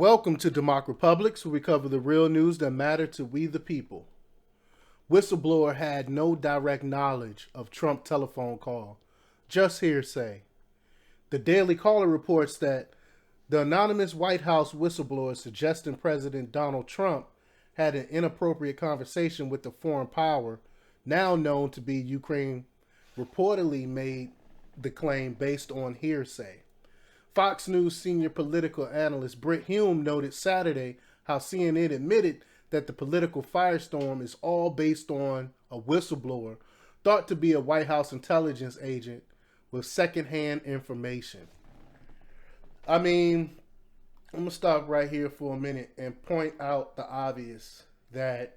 Welcome to DEMOCREPUBLIX, where we cover the real news that matter to we the people. Whistleblower had no direct knowledge of Trump telephone call, just hearsay. The Daily Caller reports that the anonymous White House whistleblower suggesting President Donald Trump had an inappropriate conversation with a foreign power, now known to be Ukraine, reportedly made the claim based on hearsay. Fox News senior political analyst Britt Hume noted Saturday how CNN admitted that the political firestorm is all based on a whistleblower thought to be a White House intelligence agent with secondhand information. I'm going to stop right here for a minute and point out the obvious that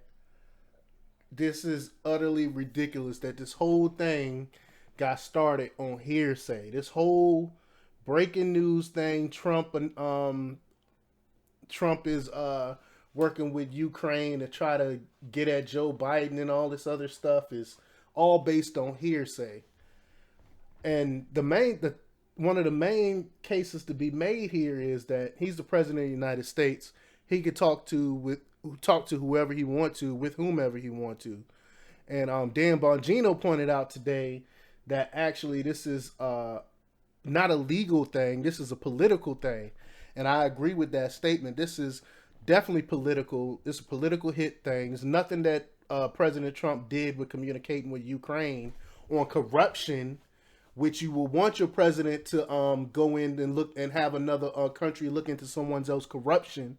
this is utterly ridiculous that this whole thing got started on hearsay. This whole breaking news thing, Trump is working with Ukraine to try to get at Joe Biden and all this other stuff is all based on hearsay. And one of the main cases to be made here is that he's the president of the United States. He could talk to whoever he want to, with whomever he want to. And Dan Bongino pointed out today that actually this is not a legal thing. This is a political thing. And I agree with that statement. This is definitely political. It's a political hit thing. It's nothing that President Trump did with communicating with Ukraine on corruption, which you will want your president to go in and look and have another country look into someone else's corruption,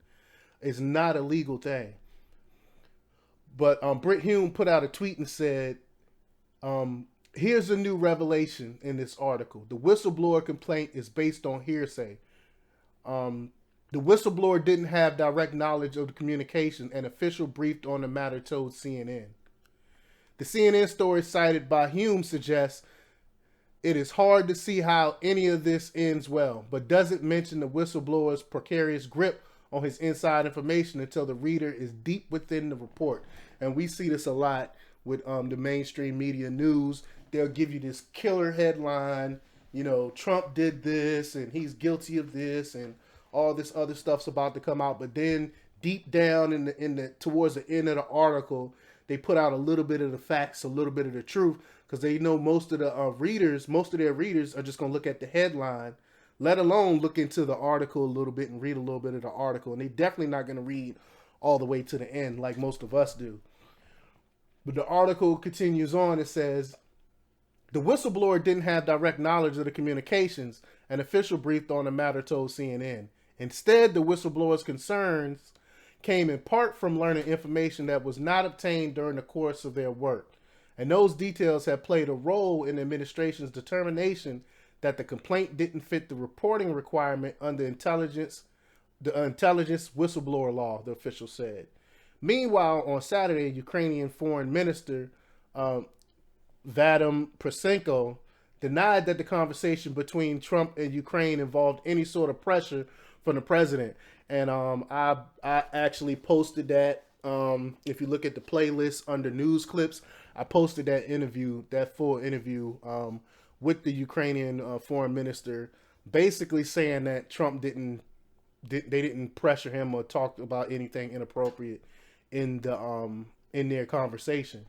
is not a legal thing. But Britt Hume put out a tweet and said, here's a new revelation in this article. The whistleblower complaint is based on hearsay. The whistleblower didn't have direct knowledge of the communication. An official briefed on the matter told CNN. The CNN story cited by Hume suggests it is hard to see how any of this ends well, but doesn't mention the whistleblower's precarious grip on his inside information until the reader is deep within the report. And we see this a lot with the mainstream media news. They'll give you this killer headline, Trump did this and he's guilty of this and all this other stuff's about to come out. But then deep down towards the end of the article, they put out a little bit of the facts, a little bit of the truth, because they know most of their readers are just going to look at the headline, let alone look into the article a little bit and read a little bit of the article. And they definitely not going to read all the way to the end like most of us do. But the article continues on. It says, the whistleblower didn't have direct knowledge of the communications. An official briefed on the matter told CNN. Instead, the whistleblower's concerns came in part from learning information that was not obtained during the course of their work. And those details have played a role in the administration's determination that the complaint didn't fit the reporting requirement under the intelligence whistleblower law, the official said. Meanwhile, on Saturday, Ukrainian Foreign Minister Vadim Prosenko denied that the conversation between Trump and Ukraine involved any sort of pressure from the president. And I actually posted that. If you look at the playlist under news clips, I posted that full interview with the Ukrainian foreign minister, basically saying that Trump didn't pressure him or talk about anything inappropriate in their conversation.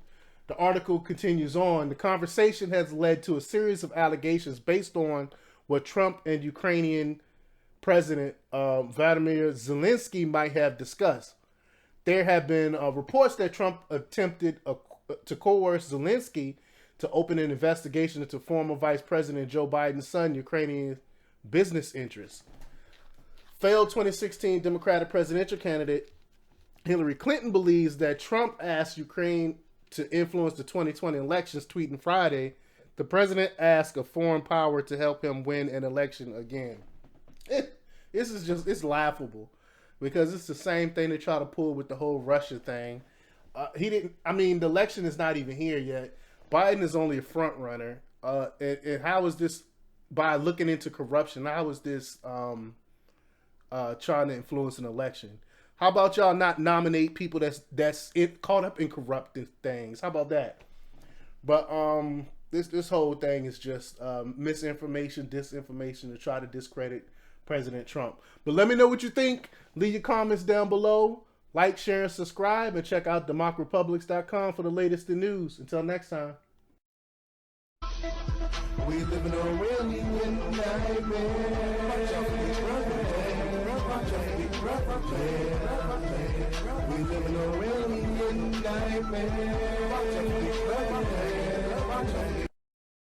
The article continues on. The conversation has led to a series of allegations based on what Trump and Ukrainian President Vladimir Zelensky might have discussed. There have been reports that Trump attempted to coerce Zelensky to open an investigation into former Vice President Joe Biden's son, Ukrainian business interests. Failed 2016 Democratic presidential candidate Hillary Clinton believes that Trump asked Ukraine to influence the 2020 elections, tweeting Friday, the president asked a foreign power to help him win an election again. It's laughable because it's the same thing they try to pull with the whole Russia thing. The election is not even here yet. Biden is only a front runner. And how is this, by looking into corruption, how is this trying to influence an election? How about y'all not nominate people that's caught up in corrupting things? How about that? But this whole thing is just misinformation, disinformation to try to discredit President Trump. But let me know what you think. Leave your comments down below. Like, share, and subscribe. And check out DEMOCREPUBLIX.com for the latest in news. Until next time. We live in a really nightmare. We live in a really nightmare.